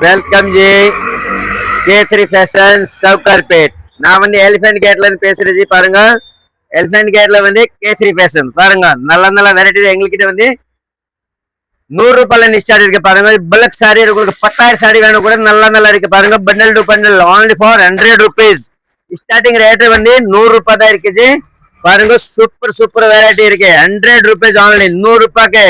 Welcome G. Kesari fashion Sowcarpet. நான் வந்து elephant கேட்ல இருந்து பேசுறது ஜி. பாருங்க, எலிஃபென்ட் கேட்ல வந்து கேசரி ஃபேஷன் பாருங்க. நல்ல நல்ல வெரைட்டி எங்ககிட்ட வந்து 100 ரூபாயில ஸ்டார்ட் இருக்கு பாருங்க. பல்க் சாரி உங்களுக்கு 10,000 சாரி வேணும் கூட நல்லா இருக்கு பாருங்க. Bundle to bundle only for 100 rupees. Starting rate வந்து 100 ரூபாய் தான் இருக்குது பாருங்க. சூப்பர் வெரைட்டி இருக்கு. 100 rupees only, 100 ரூபாய்க்கு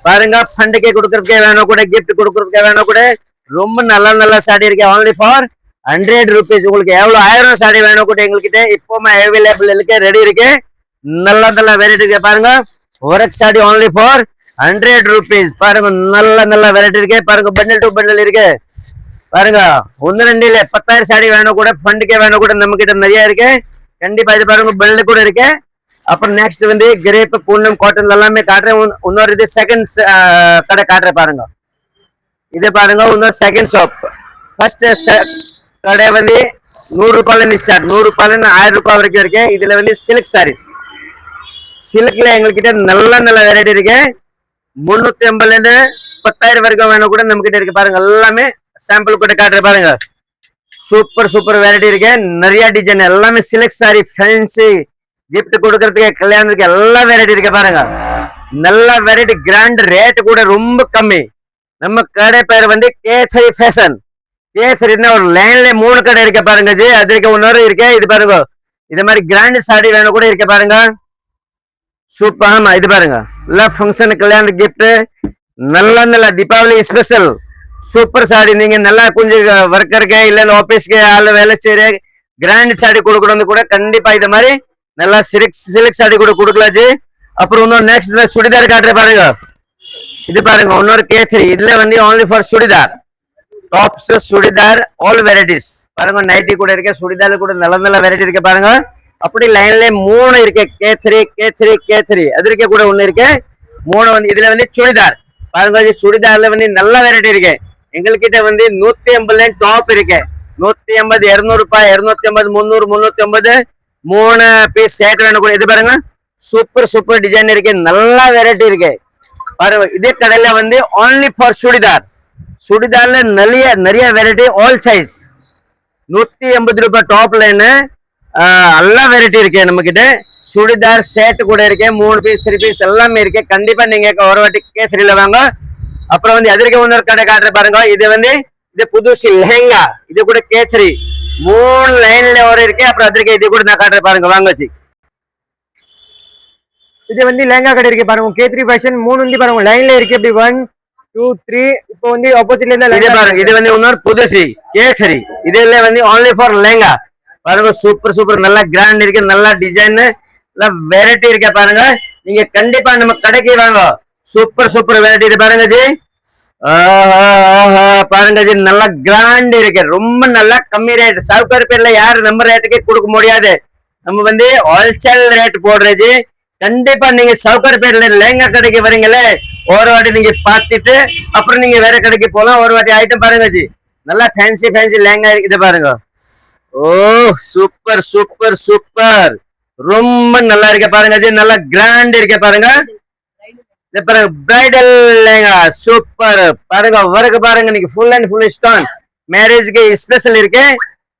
பாருங்க. ஃபண்டுக்கே கொடுக்கறதுக்கே வேணும் கூட, கிஃப்ட் கொடுக்கறதுக்கே வேணும் கூட. ரொம்ப நல்ல சாரி இருக்கு. only for 100 rupees. உங்களுக்கு எவ்வளவு 1000 சாரி வேணும் கூட எங்ககிட்ட இப்போமா அவைலபிள் இருக்கு, ரெடி இருக்கு. நல்ல வெரைட்டி இருக்கு பாருங்க. Work sorry only for 100 rupees. பாருங்க, நல்ல வெரைட்டி இருக்கு பாருங்க. பண்டல் டு பண்டல் இருக்கு பாருங்க. ஒன்னு ரெண்டு இல்ல, 10,000 சாரி வேணும் கூட, ஃபண்டுக்கே வேணும் கூட நம்ம கிட்ட நிறைய இருக்கு. கண்டிப்பா இது பாருங்க, பெல்ட் கூட இருக்கு. அப்புறம் நெக்ஸ்ட் வந்து கிரேப், பூனம், காட்டன் எல்லாமே காட்டுறேன். இன்னொரு இது செகண்ட் கடை காட்டுறேன் பாருங்க. இது பாருங்க, இன்னொரு செகண்ட் ஷாப். ஃபர்ஸ்ட் கடை வந்து 100 ரூபாயில ஸ்டார்ட், 100 ரூபாயில 1000 ரூபாய் வரைக்கும் இருக்கு. இதுல வந்து சில்க் சாரீஸ், சில்க்ல எங்ககிட்ட நல்ல வெரைட்டி இருக்கு. 350 இருந்து 10,000 வரைக்கும் வேணும் கூட நம்ம கிட்ட இருக்கு பாருங்க. எல்லாமே சாம்பிள் கூட காட்டுறேன் பாருங்க. சூப்பர் வெரைட்டி இருக்கு. நிறைய டிசைன், எல்லாமே சில்க் சாரி, ஃபேன்சி கிஃப்ட் கொடுக்கறதுக்கு, கல்யாணத்துக்கு எல்லா வெரைட்டி இருக்கு பாருங்க. நல்ல வெரைட்டி, கிராண்ட், ரேட் கூட ரொம்ப கம்மி. நம்ம கடை பேர் வந்து கேசரி ஃபேஷன். கேசரின்னா ஒரு லைன்ல 3 கடை இருக்க பாருங்க ஜி. அது இருக்க இன்னொரு இருக்கு. இது பாருங்க, இது மாதிரி கிராண்ட் சாரி வேணும் கூட இருக்க பாருங்க. சூப்பர். ஆமா, இது பாருங்க, எல்லா ஃபங்க்ஷன், கல்யாண கிஃப்ட், நல்ல தீபாவளி ஸ்பெஷல் சூப்பர் சாரி. நீங்க நல்லா கொஞ்சம் ஒர்க்கருக்கு இல்ல ஆபீஸ்க்கு ஆள் வேலை செய்யற கிராண்ட் சாரி கொடுக்கணும் கூட கண்டிப்பா இது மாதிரி நல்லா சில்க் சாரி கூட கொடுக்கலாம் ஜி. அப்புறம் இன்னொரு நெக்ஸ்ட் சுடிதார் காட்டுற பாருங்க. இது பாருங்க, இன்னொரு கேசரி. இதுல வந்து only for churidar, tops, churidar, all varieties பாருங்க. நைட்டி கூட இருக்கு, சுடிதார் கூட நல்ல வெரைட்டி இருக்கு பாருங்க. அப்படி லைன்ல 3 இருக்கு. கேசரி அது இருக்க கூட ஒண்ணு இருக்கு. 3 வந்து இதுல வந்து சுடிதார் பாருங்க. சுடிதார்ல வந்து நல்ல வெரைட்டி இருக்கு. எங்ககிட்ட வந்து 150 டாப் இருக்கு. 150, 200 ரூபாய், 250, 300, 350 3 பீஸ் செட் வேணும் கூட. இது பாருங்க, சூப்பர் டிசைன் இருக்கு. நல்ல வெரைட்டி இருக்கு பாருங்க. இதே கடையில வந்து only for சுடிதார்ல நிறைய வெரைட்டி, ஆல் சைஸ். 180 ரூபாய் டாப் லைன் எல்லா வெரைட்டி இருக்கு நம்ம கிட்ட. சுடிதார் செட் கூட இருக்கு. 3 பீஸ் 3 பீஸ் எல்லாமே இருக்கு. கண்டிப்பா நீங்க ஒரு வாட்டி கேசரியில வாங்க. அப்புறம் வந்து எதிர்க்க இன்னொரு கடை காட்டுற பாருங்க. இது வந்து இது புதுசு லெஹங்கா. இது கூட கேசரி 3 லைன்ல ஒரு இருக்கு. அப்புறம் அதற்கு இது கூட நான் காட்டுற பாருங்க, வாங்கச்சு. இது வந்து லெஹங்கா கடை இருக்கு பாருங்க. கேசரி ஃபேஷன் 3 வந்து பாருங்க லைன்ல இருக்கு. இப்படி 1 2 3. இப்போ வந்து ஆப்போசிட்ல இருந்தா இது பாருங்க. இது வந்து இன்னொரு புதுசு கேசரி. இதுல வந்து only for லெஹங்கா பாருங்க. சூப்பர் நல்ல கிராண்ட் இருக்கு. நல்ல டிசைன், நல்ல வெரைட்டி இருக்க பாருங்க. நீங்க கண்டிப்பா நம்ம கடைக்கு வாங்க. சூப்பர் வெரைட்டி இது பாருங்க ஜி. பாருங்க ஜி, நல்ல கிராண்ட் இருக்கு. ரொம்ப நல்லா கம்மி ரேட். சவுகார்பேட்ல யாரு நம்ம ரேட்டுக்கே கொடுக்க முடியாது. நம்ம வந்து ஹோல்சேல் ரேட் போடுறது ஜி. கண்டிப்பா நீங்க சவுகார்பேட்ல லெஹங்கா கடைக்கு வரீங்களே, ஒரு வாட்டி நீங்க பார்த்துட்டு அப்புறம் நீங்க வேற கடைக்கு போலாம். ஒரு வாட்டி ஐட்டம் பாருங்க ஜி. நல்லா ஃபேன்சி லெஹங்கா இருக்குது பாருங்க. ஓ சூப்பர் ரொம்ப நல்லா இருக்க பாருங்க ஜி. நல்லா கிராண்ட் இருக்க பாருங்க. பாருங்க, பிரைடல் லெஹங்கா சூப்பர் பாருங்க. ஒர்க் பாருங்க, நீங்க ஃபுல் அண்ட் ஃபுல் ஸ்டோன். மேரேஜ்க்கு ஸ்பெஷல் இருக்கு.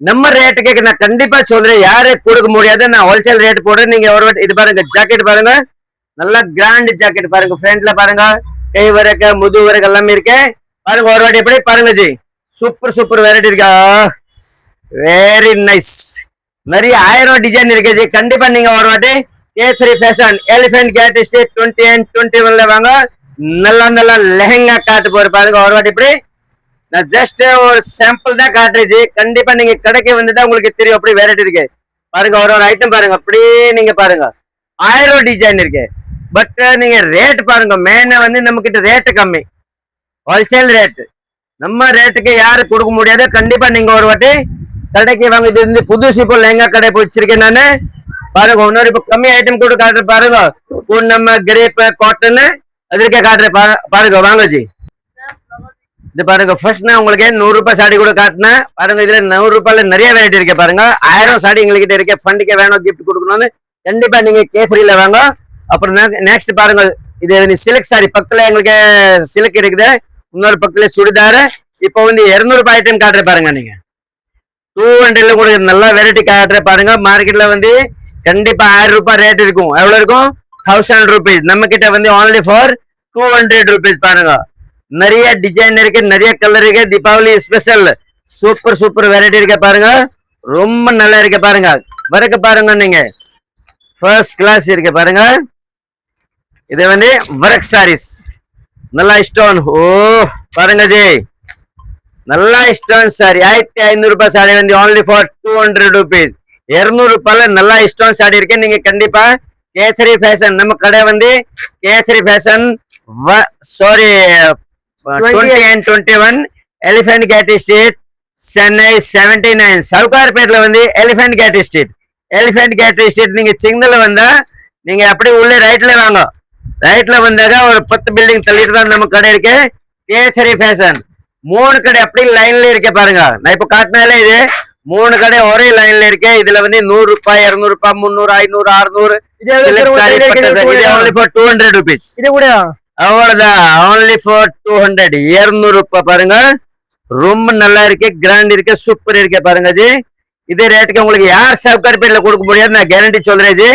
நம்ம ரேட்டுக்கு நான் கண்டிப்பா சொல்றேன், யாரே கொடுக்க முடியாது. நான் ஹோல்சேல் ரேட் போடுறேன். நீங்க ஒரு வாட்டி இது பாருங்க, ஜாக்கெட் பாருங்க. நல்லா கிராண்ட் ஜாக்கெட் பாருங்க. ஃப்ரண்ட்ல பாருங்க, கை வரக்க, முது வரக்க எல்லாமே இருக்கு பாருங்க. ஒரு வாட்டி எப்படி பாருங்க ஜி. சூப்பர் வெரைட்டி இருக்கா. Very nice. நிறைய 1000 டிசைன் இருக்கு ஜி. கண்டிப்பா நீங்க ஒரு வாட்டி Kesari fashion Elephant gate Street 20 and 21ல வாங்க. நல்ல லெஹங்கா காட்டு போற பாருங்க. ஒரு வாட்டி இப்படி நான் ஜஸ்ட் ஒரு சாம்பிள் தான் காட்டுறது. கண்டிப்பா நீங்க கடைக்கு வந்துட்டா உங்களுக்கு தெரியும் அப்படி வெரைட்டி இருக்கு பாருங்க. ஒரு ஐட்டம் பாருங்க. அப்படி நீங்க பாருங்க, 1000 டிசைன் இருக்கு. பட் நீங்க ரேட் பாருங்க. மெயினா வந்து நம்ம கிட்ட ரேட் கம்மி, ஹோல்சேல் ரேட். நம்ம ரேட்டுக்கு யாரு கொடுக்க முடியாது. கண்டிப்பா நீங்க ஒரு வாட்டி கடைக்கு வாங்க. இது வந்து புதுசு இப்போ லெஹங்கா கடை போச்சிருக்கேன் நானு பாருங்க. இன்னொரு இப்போ கம்மி ஐட்டம் கூட காட்டுற பாருங்க. நம்ம கிரேப், காட்டன் அதற்கே காட்டுற பாருங்க, வாங்க ஜி. இது பாருங்க, ஃபர்ஸ்ட் நான் உங்களுக்கு 100 ரூபாய் சாடி கூட காட்டினேன் பாருங்க. இதுல 100 ரூபாயில நிறைய வெரைட்டி இருக்கு பாருங்க. 1000 சாடி எங்ககிட்ட இருக்கு. ஃபண்டுக்கு வேணும், கிஃப்ட் கொடுக்கணும்னு கண்டிப்பா நீங்க கேசரியில வாங்க. அப்புறம் நெக்ஸ்ட் பாருங்க, இது சில்க் சாரி பக்கத்துல எங்களுக்கு சில்க் இருக்குது. இன்னொரு பக்கத்துல சுடிதார், இப்போ வந்து 200 ரூபாய் ஐட்டம் காட்டுற பாருங்க நீங்க 200ல கூட நல்ல வெரைட்டி காட்டுற பாருங்க மார்க்கெட்ல வந்து கண்டிப்பா 1000 ரூபாய் ரேட் இருக்கும் எவ்வளவு இருக்கும் 1000 rupees நம்ம கிட்ட வந்து only for 200 rupees பாருங்க நிறைய டிசைன் இருக்கு நிறைய கலர் இருக்கு Deepavali special super super variety இருக்கு பாருங்க ரொம்ப நல்லா இருக்கு பாருங்க வர்க் பாருங்க நீங்க ஃபர்ஸ்ட் கிளாஸ் இருக்கு பாருங்க இது வந்து வர்க் சாரீஸ் நல்லா ஸ்டோன் ஓ பாருங்க ஜி நல்லா ஸ்டோன் சாரி 1500 ரூபாய் சாரி வந்து only for 200 rupees 200 ரூபாய்ல நல்லா ஸ்டோன் சாரி இருக்கு நீங்க கண்டிப்பா கேசரி ஃபேஷன் நம்ம கடை வந்து Kesari fashion sari 20 and 21 elephant gate Street Chennai 79 சவுகார்பேட்ல வந்து elephant gate street elephant gate Street நீங்க சிக்னல்ல வந்தா நீங்க அப்படியே உள்ளே ரைட்ல வாங்க ரைட்ல வந்தாங்க ஒரு 10 பில்டிங் தள்ளிட்டு தான் நம்ம கடை இருக்கு கேசரி ஃபேஷன் 3 கடை அப்படியே லைன்ல இருக்க பாருங்க நான் இப்ப காட்டினாலே இது 3 கடை ஒரே லைன்ல இருக்கு இதுல வந்து 100 ரூபாய் 200 ரூபாய் 300 500 600 only for 200 rupees இது கூட அவ்வளவுதான் only for 200 200 ரூபாய் பாருங்க ரொம்ப நல்லா இருக்கு கிராண்ட் இருக்கு சூப்பர் இருக்கு பாருங்க ஜி இதே ரேட்டுக்கு உங்களுக்கு யார் சவுகார்பேட்ல கொடுக்க முடியாது நான் கேரண்டி சொல்றேன் ஜி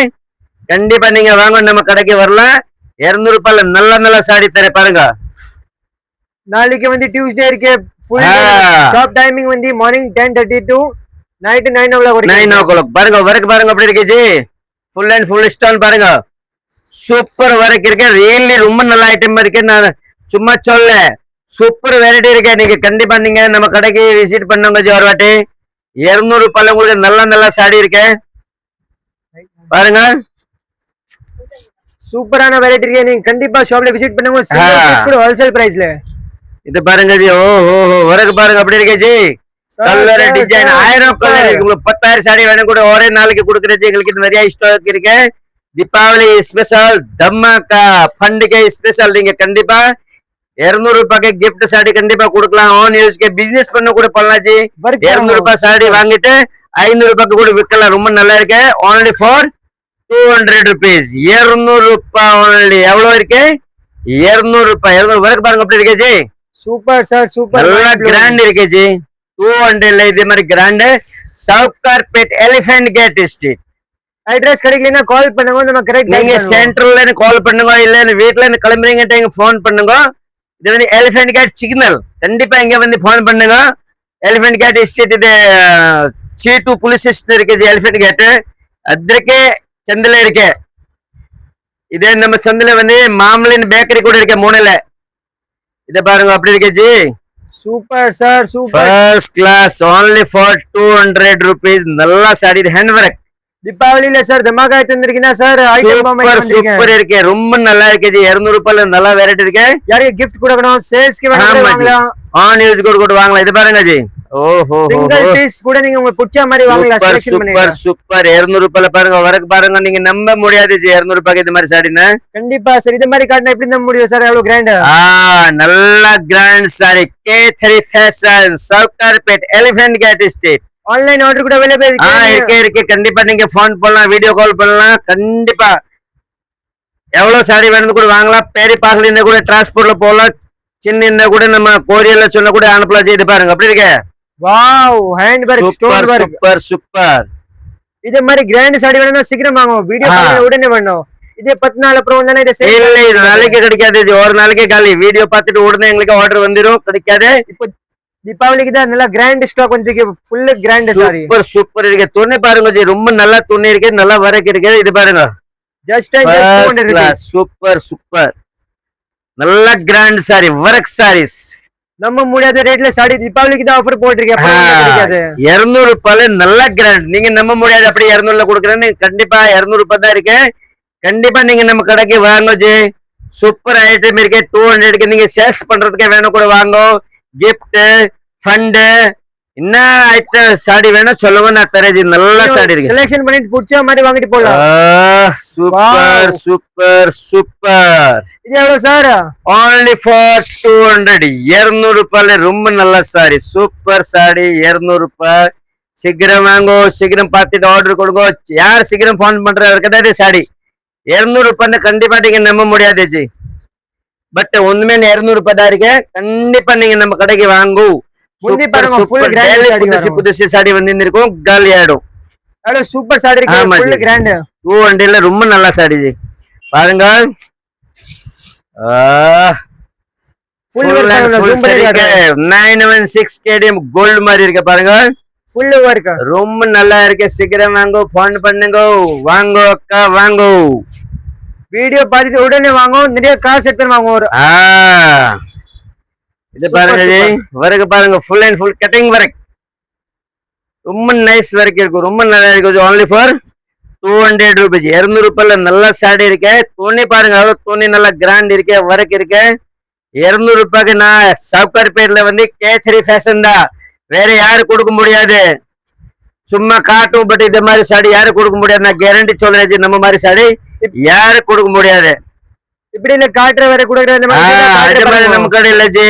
கண்டிப்பா நீங்க வாங்க நம்ம கடைக்கு வரலாம் 200 ரூபாய்ல நல்ல நல்ல சாடி தரேன் பாருங்க நாளைக்கு வந்து டியூஸ்டே இருக்கு ஃபுல் ஷாப் டைமிங் வந்து மார்னிங் 10:30 to நைட் 9 o'clock வரைக்கும் 9 o'clock பாருங்க வர்க் பாருங்க அப்படி இருக்கு G full and full stone பாருங்க சூப்பர் வர்க் இருக்கு ரியலி ரொம்ப நல்ல ஐட்டம் இருக்கு நான் சும்மா சொல்ல சூப்பர் வெரைட்டி இருக்கு நீங்க கண்டிப்பா நீங்க நம்ம கடைக்கு விசிட் பண்ணுங்க ஜி ஒரு வாட்டி 200 ரூபாய்ல உங்களுக்கு நல்ல நல்ல சாடி இருக்கு பாருங்க சூப்பரான வெரைட்டி இருக்கு நீங்க கண்டிப்பா ஷாப்ல விசிட் பண்ணுங்க சிங்கிள் பீஸ் கூட ஹோல்சேல் பிரைஸ்ல இது பாருங்க ஜி ஓ வர்க் பாருங்க அப்படி இருக்கு ஜி கலர் டிசைன் 1000 கலர் இருக்கு உங்களுக்கு 10000 சாடி வேணும் கூட ஒரே நாளைக்கு கொடுக்குறது எங்களுக்கு நிறைய ஸ்டாக் இருக்கு தீபாவளி ஸ்பெஷல் தம்மாக்கா பண்டிகை ஸ்பெஷல் நீங்க கண்டிப்பா 200 ரூபாய்க்கு கிஃப்ட் சாடி கண்டிப்பா கொடுக்கலாம் ஆன் யூஸ்க்கு பிசினஸ் பண்ண கூட பண்ணலாம் ஜி 200 ரூபாய் சாடி வாங்கிட்டு 500 ரூபாய்க்கு கூட விற்கலாம் ரொம்ப நல்லா இருக்கு only for 200 rupees 200 ரூபாய் only எவ்வளவு இருக்கு 200 ரூபாய் 200 வர்க் பாருங்க அப்படி இருக்கு ஜி சூப்பர் சார் சூப்பர் நல்லா கிராண்ட் இருக்கு ஜி 200ல இதே மாதிரி grand Sowcarpet elephant gate street address கிடைக்கலனா கால் பண்ணுங்க நம்ம கரெக்ட் நீங்க சென்ட்ரல்ல கால் பண்ணுங்க இல்ல வீட்ல இருந்து கிளம்புறீங்க ஃபோன் பண்ணுங்க இது வந்து எலிஃபென்ட் கேட் சிக்னல் கண்டிப்பா இங்க வந்து ஃபோன் பண்ணுங்க எலிஃபென்ட் கேட் ஸ்ட்ரீட் இது C2 போலீஸ் ஸ்டேஷன் இருக்கு ஜி எலிஃபென்ட் கேட் ಅದಕ್ಕೆ ಚಂದಲ ಇருக்கு இதே நம்ம சந்தில வந்து மாமலின் பேக்கரி கூட இருக்கு மூணல இத பாருங்க அப்படி இருக்கு ji super sir super first class only for 200 rupees நல்ல சாரி ஹேண்ட் வர்க் தீபாவளில சார் தமாகா தந்திருக்கீங்க சார் ஐட்டம் சூப்பர் சூப்பர் இருக்கு ரொம்ப நல்லா இருக்கு ஜி 200 ரூபாய்ல நல்ல வெரைட்டி இருக்கு யாருக்கு gift கொடுக்கணும் சேல்ஸ்க்கு வேணும் வாங்கலாம் ஆன் யூஸ் கூட வாங்கலாம் இது பாருங்க ஜி ஓஹோ சிங்கிள் பீஸ் கூட நீங்க உங்களுக்கு பிடிச்ச மாதிரி வாங்கலாம் செலக்ஷன் பண்ணி சூப்பர் சூப்பர் 200 ரூபாய்ல பாருங்க வர்க் பாருங்க நீங்க நம்ப முடியாது ஜி 200 ரூபாய்க்கு இந்த மாதிரி சாரினா கண்டிப்பா சார் இந்த மாதிரி காட்டினா எப்படி நம்ப முடியும் சார் எவ்வளவு கிராண்ட் நல்ல grand sari K3 fashion Sowcarpet elephant gate Street online order கூட அவைலபிள் இருக்கு கண்டிப்பா நீங்க போன் பண்ணலாம் வீடியோ கால் பண்ணலாம் கண்டிப்பா எவ்வளவு சாரி வேணும் கூட வாங்கலாம் பேரி பார்சல் இருந்தா கூட டிரான்ஸ்போர்ட்ல போகலாம் சின்ன இருந்தா கூட நம்ம கோரியர்ல சொன்ன கூட அனுப்பலாம் செய்து பாருங்க அப்படி இருக்கு wow hand work stone work super super இதே மாதிரி கிராண்ட் சாரி வேணும்னா சீக்கிரம் வாங்குவோம் வீடியோ கால் உடனே பண்ணோம் இதே 10 நாள் அப்புறம் வந்தானே இது சேல் இல்ல இது நாளைக்கு கிடைக்காது ஒரு நாளைக்கு காலி வீடியோ பார்த்துட்டு உடனே எங்களுக்கு ஆர்டர் வந்துரும் கிடைக்காது இப்போ தீபாவளிக்கு தான் நல்ல கிராண்ட் ஸ்டாக் வந்திருக்கு full grand sari super super இருக்கு துணி பாருங்க ஜி ரொம்ப நல்லா துணி இருக்கு நல்லா வர்க் இருக்கு இது பாருங்க ஜஸ்ட் 200 சூப்பர் சூப்பர் நல்ல கிராண்ட் சாரி வர்க் சாரீஸ் நம்ம முடியாத ரேட்ல சாரி தீபாவளிக்கு தான் ஆஃபர் போட்டுருக்கேன் 200 ரூபாய்ல நல்ல கிராண்ட் நீங்க நம்ப முடியாது அப்படி 200ல கொடுக்குறேன்னு கண்டிப்பா 200 ரூபாய் தான் இருக்கு கண்டிப்பா நீங்க நம்ம கடைக்கு வாங்க ஜி சூப்பர் ஐட்டம் இருக்கு 200க்கு நீங்க சேல்ஸ் பண்றதுக்கு வேணும் கூட வாங்க gift fund என்ன ஐட்டம் சாடி வேணும் சொல்லுங்க நான் தரேன் ஜி நல்ல சாடி இருக்கு செலக்ஷன் பண்ணிட்டு பிடிச்ச மாதிரி வாங்கிட்டு போலாம் சூப்பர் சூப்பர் சூப்பர் இது எவ்வளவு சார் only for 200 200 ரூபாய்ல ரொம்ப நல்ல சாரி சூப்பர் சாடி 200 ரூபாய் சீக்கிரம் வாங்கோ சீக்கிரம் பார்த்துட்டு ஆர்டர் கொடுங்க யார் சீக்கிரம் போன் பண்றாரு கிடையாது சாடி 200 ரூபாய் கண்டிப்பா நீங்க நம்ப முடியாது ஜி பட் ஒண்ணுமே 200 ரூபாய் தான் இருக்கு. கண்டிப்பா நீங்க நம்ம கடைக்கு வாங்கு. முந்தி பாருங்க full grand saree வரும். புதுசு சாடி வந்து இருக்கும், காலி ஆயிடும். அவ்வளவு சூப்பர் சாரி இருக்கு, ஆமா full ஜி. grand. 200 ரொம்ப நல்ல சாடி ஜி. பாருங்க full work zoom பண்ணி காட்டுறேன். 916 kdm கோல்ட் மாதிரி இருக்கு பாருங்க. full work ரொம்ப நல்லா இருக்கு. சீக்கிரம் வாங்கோ, போன் பண்ணுங்க, வாங்கோ அக்கா வாங்கோ. வீடியோ பார்த்துட்டு உடனே வாங்க, நிறைய காசு எடுத்து வாங்க. ஒரு இது பாருங்க ஜி, வர்க் பாருங்க, full and full cutting work. ரொம்ப நைஸ் வர்க் இருக்கு, ரொம்ப நல்லா இருக்கு. only for 200 rupees. 200 ரூபாய்ல நல்ல சாடி இருக்கு. துணி பாருங்க, துணி நல்ல கிராண்ட் இருக்கு, வர்க் இருக்கு. 200 ரூபாய்க்கு நான் சவுகார்பேட்ல வந்து கேசரி ஃபேஷன் தான், வேற யாரு கொடுக்க முடியாது. சும்மா காட்டும், பட் இந்த மாதிரி சாடி யாரு கொடுக்க முடியாது. நான் கேரண்டி சொல்றேன் ஜி, நம்ம மாதிரி சாடி யாரு கொடுக்க முடியாது. இப்படி இல்ல காட்டுற வேற கொடுக்குற நம்ம கடை இல்ல ஜி.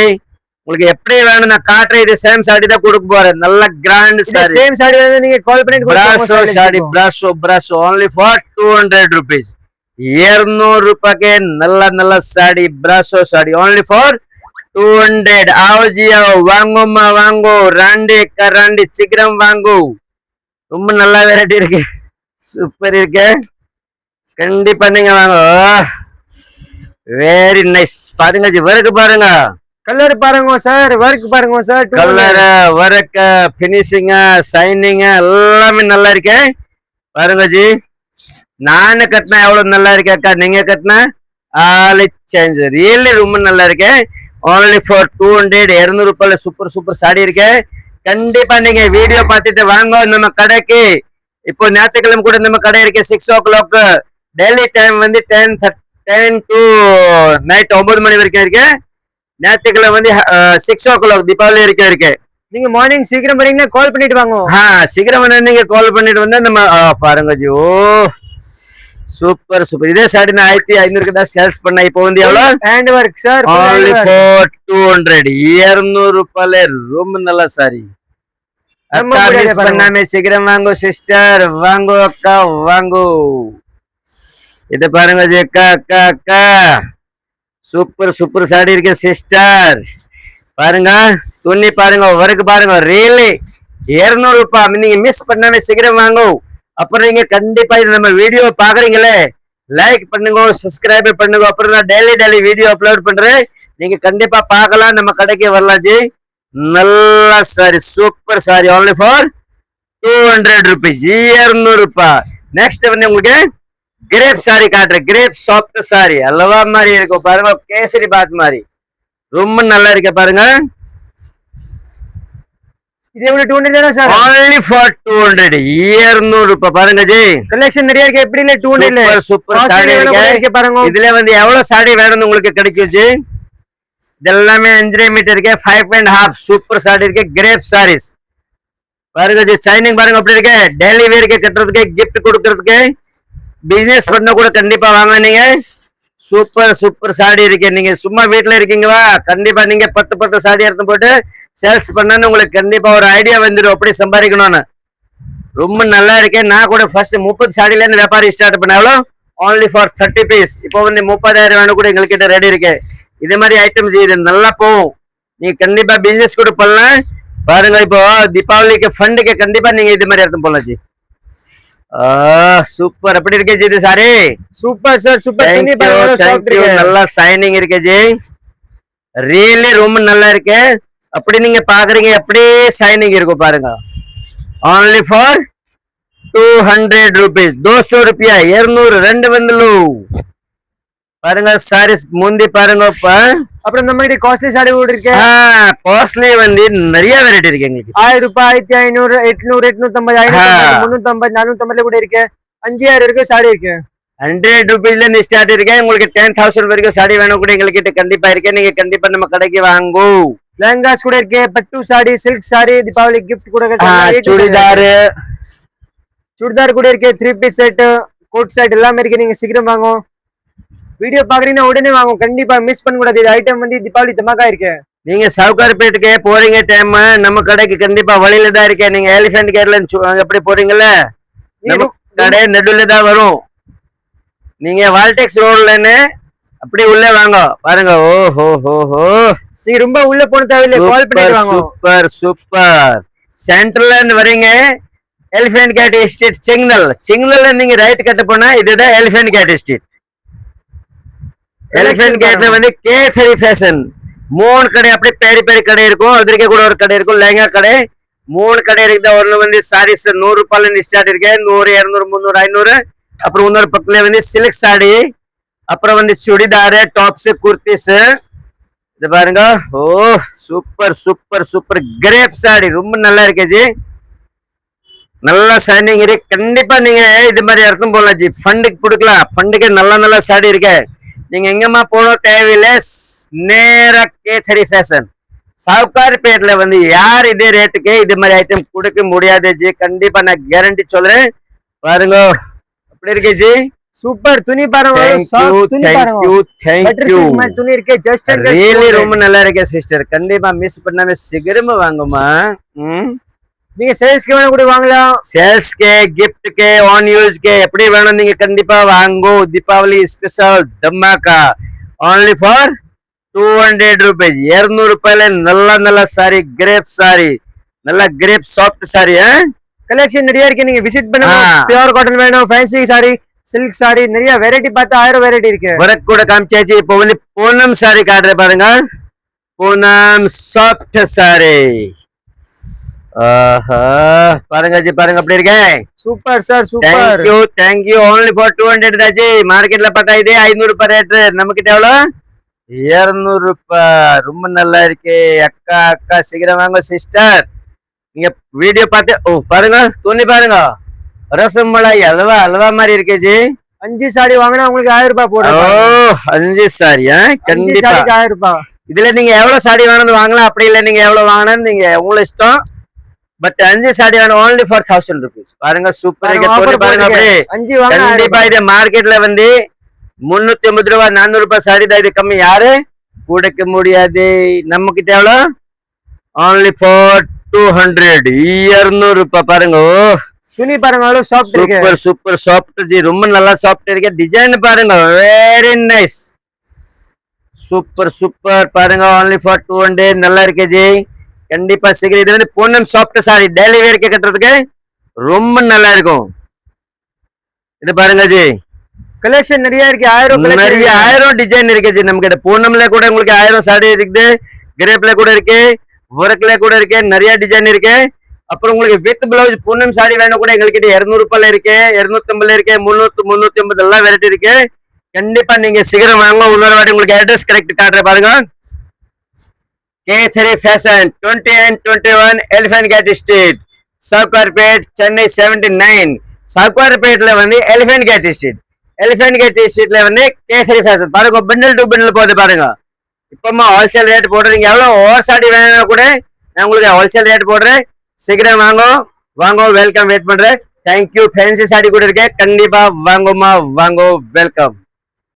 உங்களுக்கு எப்படி வேணும் நான் காட்டுறேன். இது சேம் சாடி தான் கொடுக்க போறேன். நல்ல கிராண்ட் சாரி. சேம் சாடி வந்து நீங்க கால் பண்ணி பிராசோ சாடி, பிராசோ only for 200 rupees. 200 ரூபாய்க்கு நல்ல நல்ல சாடி, பிராசோ சாடி only for 200. आओ जी आओ, வாங்கோமா வாங்கோ, ராண்டி அக்கா ராண்டி, சீக்கிரம் வாங்கோ. ரொம்ப நல்ல வெரைட்டி இருக்கு, சூப்பர் இருக்கு. கண்டிப்பா நீங்க வாங்க. Very nice. பாருங்க ஜி, வர்க் பாருங்க, கலர் பாருங்க சார், வர்க் பாருங்க sir, colour work finishing signing எல்லாமே நல்லா இருக்கு. பாருங்க ஜி, நானு கட்டினா எவ்வளவு நல்லா இருக்கு அக்கா, நீங்க கட்டினா ஆல் சேஞ்ச். ரியலி ரொம்ப நல்லா இருக்கு. only for 200. 200 ரூபாய்ல சூப்பர் சூப்பர் சாடி இருக்கு. கண்டிப்பா நீங்க வீடியோ பார்த்துட்டு வாங்க நம்ம கடைக்கு. இப்போ ஞாயிற்றுக்கிழமை கூட நம்ம கடை இருக்கு 6 o'clock. டெய்லி டைம் வந்து 10 to நைட் 9 மணி வரைக்கும் இருக்கு. ஞாயிற்றுக்கிழமை வந்து 6 o'clock தீபாவளி வரைக்கும் இருக்கு. நீங்க மார்னிங் சீக்கிரம் வரீங்கன்னா கால் பண்ணிட்டு வாங்க. சீக்கிரம் வந்து நீங்க கால் பண்ணிட்டு வந்தா நம்ம பாருங்க ஜி. ஓ சூப்பர் சூப்பர். இதே சாடி நான் 1500 தான் சேல்ஸ் பண்ண. இப்போ வந்து எவ்வளவு hand work sir, only for 200. 200 ரூபாய்ல ரொம்ப நல்ல சாரி. அக்கா மிஸ் பண்ணாம சீக்கிரம் வாங்கோ சிஸ்டர், வாங்கோ அக்கா வாங்கோ. இது பாருங்க ஜி, அக்கா அக்கா அக்கா சூப்பர் சூப்பர் சாடி இருக்கு சிஸ்டர். பாருங்க துணி பாருங்க, வர்க் பாருங்க, ரியலி 200 ரூபாய். நீங்க மிஸ் பண்ணாம சீக்கிரம் வாங்கோ. அப்புறம் நீங்க கண்டிப்பா இது நம்ம வீடியோ பாக்குறீங்களே, லைக் பண்ணுங்க, சப்ஸ்கிரைப் பண்ணுங்க. அப்புறம் நான் டெய்லி வீடியோ அப்லோட் பண்றேன், நீங்க கண்டிப்பா பார்க்கலாம். நம்ம கடைக்கு வரலாம் ஜி. நல்ல sorry, super sorry, only for 200 rupees. 200 ரூபாய். நெக்ஸ்ட் வந்து உங்களுக்கு கிரேப் சாரி காட்டுறேன். கிரேப் சாஃப்ட் சாரி, அல்வா மாதிரி இருக்கும் பாருங்க, கேசரி பாத் மாதிரி ரொம்ப நல்லா இருக்கு பாருங்க. இது எவ்வளவு 200 தானா சார்? only for 200. 200 ரூபாய். பாருங்க ஜி, கலெக்ஷன் நிறைய இருக்கு. எப்படி இல்ல 200 சூப்பர் சூப்பர் சாரி இருக்கு பாருங்க. இதுல வந்து எவ்வளவு சாரி வேணும்னு உங்களுக்கு கிடைக்கும் ஜி. இதெல்லாமே 5 மீட்டர் இருக்கு, 5.5 சூப்பர் சாரி இருக்கு. கிரேப் சாரீஸ் பாருங்க ஜி, சைனிங் பாருங்க அப்படி இருக்கு. டெய்லி வேருக்கு கட்டுறதுக்கு, கிஃப்ட் கொடுக்கறதுக்கு, பிசினஸ் பண்ண கூட கண்டிப்பா வாங்க நீங்க. சூப்பர் சூப்பர் சாடி இருக்கு. நீங்க சும்மா வீட்டுல இருக்கீங்களா, கண்டிப்பா நீங்க 10 சாடி எடுத்து போட்டு சேல்ஸ் பண்ணு, உங்களுக்கு கண்டிப்பா ஒரு ஐடியா வந்துடும் எப்படி சம்பாதிக்கணும்னு. ரொம்ப நல்லா இருக்கு. நான் கூட ஃபர்ஸ்ட் 30 சாடியில இருந்து வியாபாரம் ஸ்டார்ட் பண்ணாலும் only for 30 பீஸ். இப்போ வந்து 30,000 வேணும் கூட எங்ககிட்ட ரெடி இருக்கு. இதே மாதிரி ஐட்டம்ஸ் இது நல்லா போகும். நீங்க கண்டிப்பா பிசினஸ் கூட பண்ணலாம். பாருங்க இப்போ தீபாவளிக்கு ஃபண்டுக்கு கண்டிப்பா நீங்க இது மாதிரி எடுத்து போடலாம் ஜி. சூப்பர். எப்படி இருக்கு ஜி இது சாரி? Super sir, super. நல்லா சைனிங் இருக்கு ஜி, ரியலி ரொம்ப நல்லா இருக்கு. அப்படி நீங்க பாக்குறீங்க எப்படி சைனிங் இருக்கும் பாருங்க. only for 200 rupees. 200 ரூபாய். 200 ரெண்டு வந்துலு பாருங்க. சாரீஸ் முந்தி பாருங்க. அப்புறம் நம்ம கிட்ட காஸ்ட்லி சாரி கூட இருக்கு. காஸ்ட்லி வந்து நிறைய வெரைட்டி இருக்கு எங்களுக்கு. 1000 ரூபாய், 1500, 800, 850, 550, 350, 450 கூட இருக்கு. 5000 இருக்கு சாரி இருக்கு. 100 ரூபீஸ்ல இருந்து ஸ்டார்ட் இருக்கு. உங்களுக்கு 10,000 வரைக்கும் சாரி வேணும் கூட எங்ககிட்ட கண்டிப்பா இருக்கு. நீங்க கண்டிப்பா நம்ம கடைக்கு வாங்கோ. லெஹங்காஸ் கூட இருக்கு, பட்டு sorry, silk sorry, Deepavali gift கூட சுடிதார் கூட இருக்கு, 3 பீஸ் செட், கோட் செட் எல்லாமே இருக்கு. நீங்க சீக்கிரம் வாங்க. வீடியோ பாக்குறீங்கன்னா உடனே வாங்க, கண்டிப்பா மிஸ் பண்ண கூடாது. இது ஐட்டம் வந்து தீபாவளி தமாக்கா இருக்கு. நீங்க சவுகார்பேட்டுக்கு போறீங்க டைம் நம்ம கடைக்கு கண்டிப்பா வழியில தான் இருக்கேன். நீங்க எலிபென்ட் கேட்ல எப்படி போறீங்கல்ல, நம்ம கடை நடுவுல தான் வரும். நீங்க வால்டெக்ஸ் ரோட்ல அப்படி உள்ளே வாங்க பாருங்க. ஓ ஹோ ஹோ ஹோ, நீங்க ரொம்ப உள்ள போன தேவையில்லை, கால் பண்ணிட்டு வாங்க. Super super. சென்ட்ரல்ல இருந்து வரீங்க, எலிஃபென்ட் கேட் எஸ்டேட் சிக்னல். சிக்னல்ல நீங்க ரைட் கட்ட போனா இதுதான் எலிஃபென்ட் கேட் எஸ்டேட். எலிஃபென்ட் கேட்ல வந்து கேசரி ஃபேஷன் 3 கடை அப்படியே பேரி பேரி கடை இருக்கும். அதற்கே கூட ஒரு கடை இருக்கும், லெஹங்கா கடை. 3 கடை இருக்குது. ஒன்னு வந்து சாரீஸ் 100 ரூபாயில இருந்து ஸ்டார்ட் இருக்கு, 100 200 300 500. அப்புறம் இன்னொரு பக்கத்துல வந்து சில்க் சாரி, அப்புறம் வந்து சுடிதார், டாப்ஸ், குர்த்திஸ். இது பாருங்க. Oh super super super. Crepe sari ரொம்ப நல்லா இருக்கு ஜி, நல்லா ஷைனிங் இருக்கு. கண்டிப்பா நீங்க இது மாதிரி இடத்தும் போகலாம் ஜி, ஃபண்டுக்கு கொடுக்கலாம். ஃபண்டுக்கு நல்ல நல்ல சாரி இருக்கு. நீங்க எங்கம்மா போனோம் தேவையில்லை, நேரா கேசரி ஃபேஷன் சவுகார்பேட்ல வந்து யார் இதே ரேட்டுக்கு இது மாதிரி ஐட்டம் கொடுக்க முடியாது ஜி. கண்டிப்பா நான் கேரண்டி சொல்றேன். பாருங்க அப்படி இருக்கு ஜி. சூப்பர் துணி பாருங்க, சாஃப்ட் துணி பாருங்க. தேங்க்யூ. துணி இருக்கு, ஜஸ்ட் அண்ட் ரியலி ரொம்ப நல்லா இருக்கு சிஸ்டர். கண்டிப்பா மிஸ் பண்ணாம சீக்கிரமா வாங்குமா. நீங்க சேல்ஸ்க்கு வேணும் கூட வாங்கலாம். சேல்ஸ்க்கு, கிஃப்ட்க்கு, ஆன் யூஸ்க்கு எப்படி வேணும் நீங்க கண்டிப்பா வாங்கோ. தீபாவளி ஸ்பெஷல் தம்மாக்கா only for 200 rupees. 200 ரூபாயில நல்ல நல்ல சாரி, கிரேப் சாரி, நல்ல கிரேப் சாஃப்ட் சாரி. கலெக்ஷன் நிறைய இருக்கு, நீங்க விசிட் பண்ணுங்க. பியூர் காட்டன் வேணும், ஃபேன்சி சாரி, சில்க் சாரி, நிறைய வெரைட்டி பார்த்து 1000 வெரைட்டி இருக்கு. ஒர்க் கூட காமிச்சாச்சு. இப்போ வந்து பூனம் சாரி காட்டுற பாருங்க. Poonam soft sorry. பாருங்க ஜி, பாருங்க அப்படி இருக்கேன். Super sir, super. Thank you. only for 200 தாச்சு. மார்க்கெட்ல பார்த்தா இதே 500 ரூபாய் ரேட், நமக்கு எவ்வளோ 200 ரூபாய். ரொம்ப நல்லா இருக்கு. அக்கா அக்கா சீக்கிரம் வாங்க சிஸ்டர். நீங்க வீடியோ பார்த்து ஓ பாருங்க, துணி பாருங்க, ரசமலாய் அல்வா அல்வா மாதிரி இருக்கு ஜி. 5 சாரி வாங்கினா உங்களுக்கு 1000 ரூபாய் போடுறோம். ஓ 5 சாரி கண்டிப்பா 1000 ரூபாய். இதுல நீங்க எவ்வளவு சாரி வேணும் வாங்கலாம், அப்படி இல்ல நீங்க எவ்வளவு வாங்கணும் நீங்க உங்களை இஷ்டம். பட் 5 சாரி வேணும் only for 1000 rupees. பாருங்க சூப்பர் இருக்கு. பாருங்க அப்படியே கண்டிப்பா இது மார்க்கெட்ல வந்து 350 ரூபாய் 400 ரூபாய் சாரி தான். இது கம்மி யாரு கொடுக்க முடியாது. நம்ம கிட்ட எவ்வளவு only for 200, 200 ரூபாய். பாருங்க துணி பாருங்க, சூப்பர் சூப்பர் சாஃப்ட் ஜி, ரொம்ப நல்லா சாஃப்ட் இருக்கு. டிசைன் பாருங்க, வெரி நைஸ், சூப்பர் சூப்பர். பாருங்க only for 200 நல்லா இருக்கு ஜி. கண்டிப்பா சீக்கிரம். இது வந்து பூனம் சாஃப்ட் சாரி, டெய்லி வேர்க்கு கட்டுறதுக்கு ரொம்ப நல்லா இருக்கும். இது பாருங்க ஜி, கலெக்ஷன் நிறைய இருக்கு. 1000 டிசைன் இருக்கு ஜி நம்ம கிட்ட. பூனம்ல கூட உங்களுக்கு 1000 சாரி இருக்குது, கிரேப்ல கூட இருக்கு, ஒர்க்ல கூட இருக்கு, நிறைய டிசைன் இருக்கு. அப்புறம் உங்களுக்கு வித் பிளவுஸ் பூனம் சாரி வேணும் கூட எங்ககிட்ட 200 ரூபாயில இருக்கு, 250 இருக்கு, 300 350 எல்லாம் வெரைட்டி இருக்கு. கண்டிப்பா நீங்க சீக்கிரம் வாங்க. இன்னொரு வாட்டி உங்களுக்கு அட்ரஸ் கரெக்ட் காட்டுறேன் பாருங்க. Kesari fashion 20 and 21 elephant gate street, Sowcarpet, Chennai 79. சவுகார்பேட்ல வந்து elephant gate street, elephant gate ஸ்ட்ரீட்ல வந்து கேசரி ஃபேஷன். பாருங்க பண்டில் டு பண்டில் போகுது பாருங்க. இப்பமா ஹோல்சேல் ரேட் போடுறீங்க. எவ்வளவு ஓவர் சாரி வேணும் கூட நான் உங்களுக்கு ஹோல்சேல் ரேட் போடுறேன். சீக்கிரம் வாங்க வாங்க, வெல்கம், வெயிட் பண்றேன். தேங்க்யூ. ஃபேன்சி சாரி கூட இருக்கு, கண்டிப்பா வாங்கம்மா வாங்க, வெல்கம்.